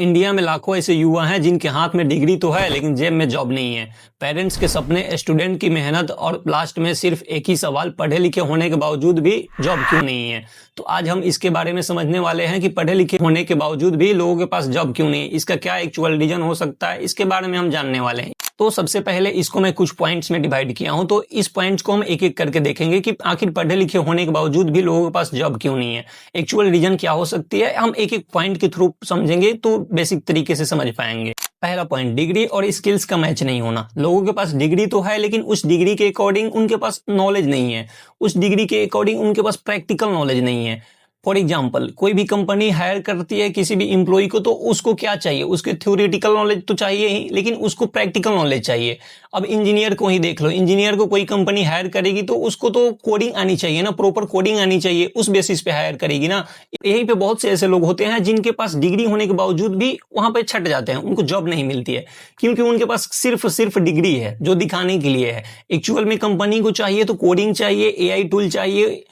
India में लाखों ऐसे युवा हैं जिनके हाथ में डिग्री तो है लेकिन जेब में जॉब नहीं है। पेरेंट्स के सपने, स्टूडेंट की मेहनत और लास्ट में सिर्फ एक ही सवाल, पढ़े लिखे होने के बावजूद भी जॉब क्यों नहीं है। तो आज हम इसके बारे में समझने वाले हैं कि पढ़े लिखे होने के बावजूद भी लोगों के पास जॉब क्यों नहीं है, इसका क्या एक्चुअल रीजन हो सकता है, इसके बारे में हम जानने वाले हैं। तो सबसे पहले इसको मैं कुछ पॉइंट्स में डिवाइड किया हूं, तो इस पॉइंट्स को हम एक एक करके देखेंगे कि आखिर पढ़े लिखे होने के बावजूद भी लोगों के पास जॉब क्यों नहीं है, एक्चुअल रीजन क्या हो सकती है। हम एक एक पॉइंट के थ्रू समझेंगे तो बेसिक तरीके से समझ पाएंगे। पहला पॉइंट, डिग्री और स्किल्स का मैच नहीं होना। लोगों के पास डिग्री तो है लेकिन उस डिग्री के अकॉर्डिंग उनके पास नॉलेज नहीं है, उस डिग्री के अकॉर्डिंग उनके पास प्रैक्टिकल नॉलेज नहीं है। फॉर एग्जाम्पल, कोई भी कंपनी हायर करती है किसी भी एम्प्लॉय को, तो उसको क्या चाहिए, उसके थ्योरेटिकल नॉलेज तो चाहिए ही लेकिन उसको प्रैक्टिकल नॉलेज चाहिए। अब इंजीनियर को ही देख लो, इंजीनियर को कोई कंपनी हायर करेगी तो उसको तो कोडिंग आनी चाहिए ना, प्रॉपर कोडिंग आनी चाहिए, उस बेसिस पे हायर करेगी ना। यहीं पे बहुत से ऐसे लोग होते हैं जिनके पास डिग्री होने के बावजूद भी वहां पे छट जाते हैं, उनको जॉब नहीं मिलती है क्योंकि उनके पास सिर्फ डिग्री है जो दिखाने के लिए है। एक्चुअल में कंपनी को चाहिए तो कोडिंग चाहिए, एआई टूल चाहिए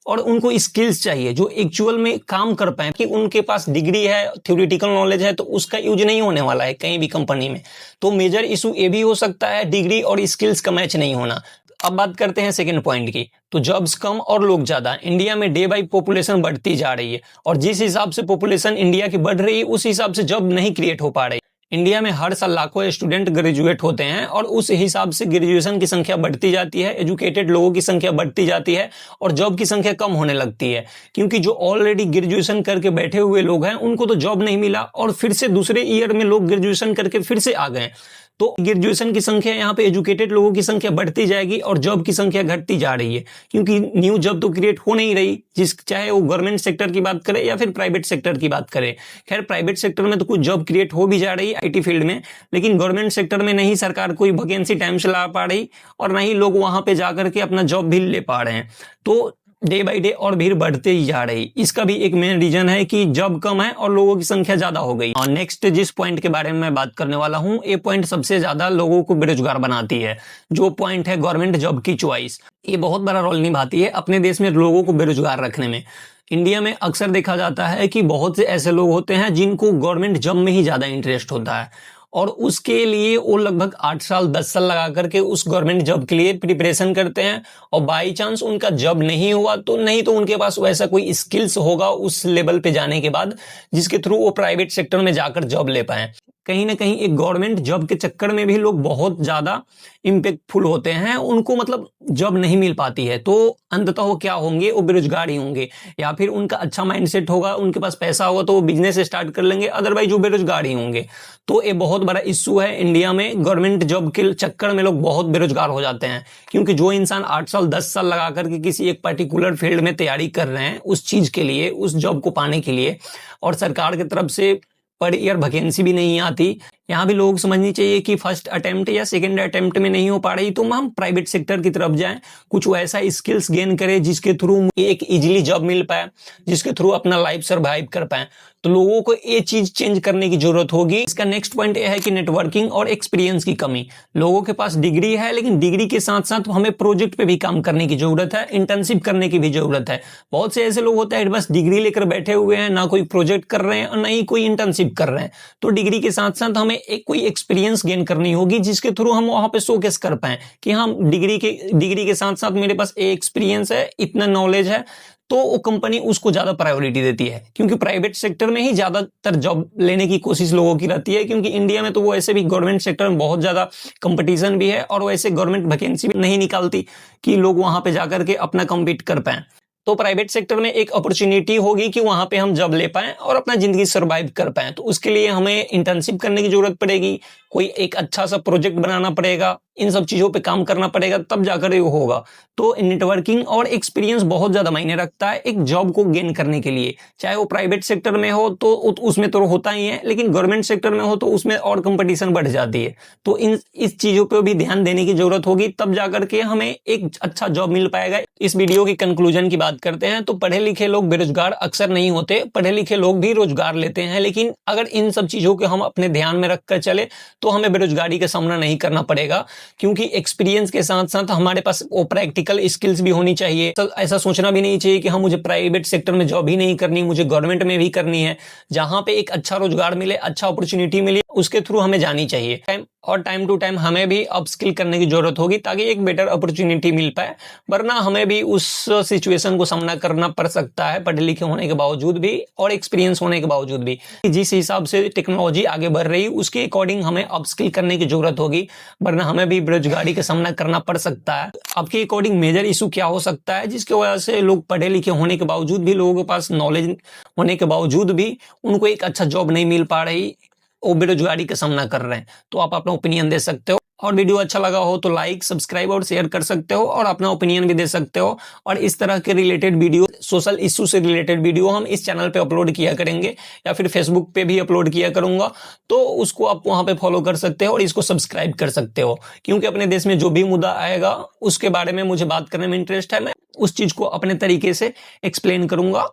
और उनको स्किल्स चाहिए जो एक्चुअल में काम कर पाए। कि उनके पास डिग्री है, थ्योरेटिकल नॉलेज है तो उसका यूज नहीं होने वाला है कहीं भी कंपनी में। तो मेजर इशू ये भी हो सकता है डिग्री और स्किल्स का मैच नहीं होना। अब बात करते हैं सेकंड पॉइंट की, तो जॉब्स कम और लोग ज्यादा। इंडिया में डे बाई पॉपुलेशन बढ़ती जा रही है और जिस हिसाब से पॉपुलेशन इंडिया की बढ़ रही है उस हिसाब से जॉब नहीं क्रिएट हो पा रही। इंडिया में हर साल लाखों स्टूडेंट ग्रेजुएट होते हैं और उस हिसाब से ग्रेजुएशन की संख्या बढ़ती जाती है, एजुकेटेड लोगों की संख्या बढ़ती जाती है और जॉब की संख्या कम होने लगती है क्योंकि जो ऑलरेडी ग्रेजुएशन करके बैठे हुए लोग हैं उनको तो जॉब नहीं मिला और फिर से दूसरे ईयर में लोग ग्रेजुएशन करके फिर से आ गए। तो ग्रेजुएशन की संख्या, यहाँ पे एजुकेटेड लोगों की संख्या बढ़ती जाएगी और जॉब की संख्या घटती जा रही है क्योंकि न्यू जॉब तो क्रिएट हो नहीं रही, चाहे वो गवर्नमेंट सेक्टर की बात करें या फिर प्राइवेट सेक्टर की बात करें। खैर प्राइवेट सेक्टर में तो कुछ जॉब क्रिएट हो भी जा रही है आईटी फील्ड में, लेकिन गवर्नमेंट सेक्टर में नहीं सरकार कोई वैकेंसी टाइम से ला पा रही और नहीं लोग वहां पे जाकर के अपना जॉब भी ले पा रहे हैं। तो डे बाई डे और भीड़ बढ़ते ही जा रही, इसका भी एक मेन रीजन है कि जॉब कम है और लोगों की संख्या ज्यादा हो गई। और नेक्स्ट जिस पॉइंट के बारे में मैं बात करने वाला हूं, ये पॉइंट सबसे ज्यादा लोगों को बेरोजगार बनाती है। जो पॉइंट है गवर्नमेंट जॉब की चॉइस, ये बहुत बड़ा रोल निभाती है अपने देश में लोगों को बेरोजगार रखने में। इंडिया में अक्सर देखा जाता है कि बहुत से ऐसे लोग होते हैं जिनको गवर्नमेंट जॉब में ही ज्यादा इंटरेस्ट होता है और उसके लिए वो लगभग 8 साल 10 साल लगा करके उस गवर्नमेंट जॉब के लिए प्रिपरेशन करते हैं और बाई चांस उनका जॉब नहीं हुआ तो नहीं तो उनके पास वैसा कोई स्किल्स होगा उस लेवल पे जाने के बाद जिसके थ्रू वो प्राइवेट सेक्टर में जाकर जॉब ले पाए। कहीं ना कहीं एक गवर्नमेंट जॉब के चक्कर में भी लोग बहुत ज्यादा इम्पैक्टफुल होते हैं, उनको मतलब जॉब नहीं मिल पाती है तो अंततः वो क्या होंगे, वो बेरोजगार ही होंगे या फिर उनका अच्छा माइंडसेट होगा, उनके पास पैसा होगा तो वो बिजनेस स्टार्ट कर लेंगे, अदरवाइज वो बेरोजगार ही होंगे। तो ये बहुत बड़ा इश्यू है इंडिया में, गवर्नमेंट जॉब के चक्कर में लोग बहुत बेरोजगार हो जाते हैं क्योंकि जो इंसान 8 साल 10 साल लगा करके किसी एक पर्टिकुलर फील्ड में तैयारी कर रहे हैं उस चीज के लिए, उस जॉब को पाने के लिए, और सरकार की तरफ से पर ईयर वैकेंसी भी नहीं आती। यहाँ भी लोग समझनी चाहिए कि फर्स्ट अटेम्प्ट या सेकंड अटेम्प्ट में नहीं हो पा रही तो हम प्राइवेट सेक्टर की तरफ जाएं, कुछ ऐसा स्किल्स गेन करें जिसके थ्रू एक इजीली जॉब मिल पाए, जिसके थ्रू अपना लाइफ सर्वाइव कर पाए। तो लोगों को ये चीज चेंज करने की जरूरत होगी। इसका नेक्स्ट पॉइंट यह है कि नेटवर्किंग और एक्सपीरियंस की कमी। लोगों के पास डिग्री है लेकिन डिग्री के साथ साथ हमें प्रोजेक्ट पे भी काम करने की जरूरत है, इंटर्नशिप करने की भी जरूरत है। बहुत से ऐसे लोग होते हैं बस डिग्री लेकर बैठे हुए हैं, ना कोई प्रोजेक्ट कर रहे हैं और ना ही कोई इंटर्नशिप कर रहे हैं। तो डिग्री के साथ साथ हमें एक कोई एक्सपीरियंस गेन करनी होगी जिसके थ्रू हम वहां पे शोकेस कर पाए कि हम डिग्री के साथ साथ मेरे पास एक्सपीरियंस है, इतना नॉलेज है, तो वो कंपनी उसको ज्यादा प्रायोरिटी देती है क्योंकि प्राइवेट सेक्टर में ही ज्यादातर जॉब लेने की कोशिश लोगों की रहती है क्योंकि इंडिया में तो वो ऐसे भी गवर्नमेंट सेक्टर में बहुत ज्यादा कंपटीशन भी है और वैसे गवर्नमेंट वैकेंसी भी नहीं निकालती कि लोग वहां पे जाकर के अपना कम्पीट कर पाए। तो प्राइवेट सेक्टर में एक अपॉर्चुनिटी होगी कि वहां पे हम जॉब ले पाएं और अपना जिंदगी सर्वाइव कर पाएं। तो उसके लिए हमें इंटर्नशिप करने की जरूरत पड़ेगी, कोई एक अच्छा सा प्रोजेक्ट बनाना पड़ेगा, इन सब चीजों पे काम करना पड़ेगा, तब जाकर ये होगा। तो नेटवर्किंग और एक्सपीरियंस बहुत ज्यादा मायने रखता है एक जॉब को गेन करने के लिए, चाहे वो प्राइवेट सेक्टर में हो तो उसमें तो होता ही है, लेकिन गवर्नमेंट सेक्टर में हो तो उसमें और कंपटीशन बढ़ जाती है। तो इस चीजों पे भी ध्यान देने की जरूरत होगी, तब जाकर के हमें एक अच्छा जॉब मिल पाएगा। इस वीडियो की कंक्लूजन की बात करते हैं तो पढ़े लिखे लोग बेरोजगार अक्सर नहीं होते, पढ़े लिखे लोग भी रोजगार लेते हैं, लेकिन अगर इन सब चीजों को हम अपने ध्यान में रखकर चले तो हमें बेरोजगारी का सामना नहीं करना पड़ेगा, क्योंकि एक्सपीरियंस के साथ साथ हमारे पास वो प्रैक्टिकल स्किल्स भी होनी चाहिए। तो ऐसा सोचना भी नहीं चाहिए कि हाँ मुझे प्राइवेट सेक्टर में जॉब ही नहीं करनी, मुझे गवर्नमेंट में भी करनी है। जहां पे एक अच्छा रोजगार मिले, अच्छा अपॉर्चुनिटी मिले, उसके थ्रू हमें जानी चाहिए। टाइम टू टाइम हमें भी अपस्किल करने की जरूरत होगी ताकि एक बेटर अपॉर्चुनिटी मिल पाए, वरना हमें भी उस सिचुएशन को सामना करना पड़ सकता है पढ़े लिखे होने के बावजूद भी और एक्सपीरियंस होने के बावजूद भी। जिस हिसाब से टेक्नोलॉजी आगे बढ़ रही है उसके अकॉर्डिंग हमें अपस्किल करने की जरूरत होगी, वरना हमें भी बेरोजगारी का सामना करना पड़ सकता है। आपके अकॉर्डिंग मेजर इशू क्या हो सकता है जिसकी वजह से लोग पढ़े लिखे होने के बावजूद भी, लोगों के पास नॉलेज होने के बावजूद भी उनको एक अच्छा जॉब नहीं मिल पा रही, वो बेरोजगारी का सामना कर रहे हैं? तो आप अपना ओपिनियन दे सकते हो, और वीडियो अच्छा लगा हो तो लाइक, सब्सक्राइब और शेयर कर सकते हो, और अपना ओपिनियन भी दे सकते हो। और इस तरह के रिलेटेड वीडियो, सोशल इश्यू से रिलेटेड वीडियो हम इस चैनल पे अपलोड किया करेंगे, या फिर फेसबुक पे भी अपलोड किया करूंगा, तो उसको आप वहां पे फॉलो कर सकते हो और इसको सब्सक्राइब कर सकते हो। क्योंकि अपने देश में जो भी मुद्दा आएगा उसके बारे में मुझे बात करने में इंटरेस्ट है, मैं उस चीज को अपने तरीके से एक्सप्लेन करूंगा।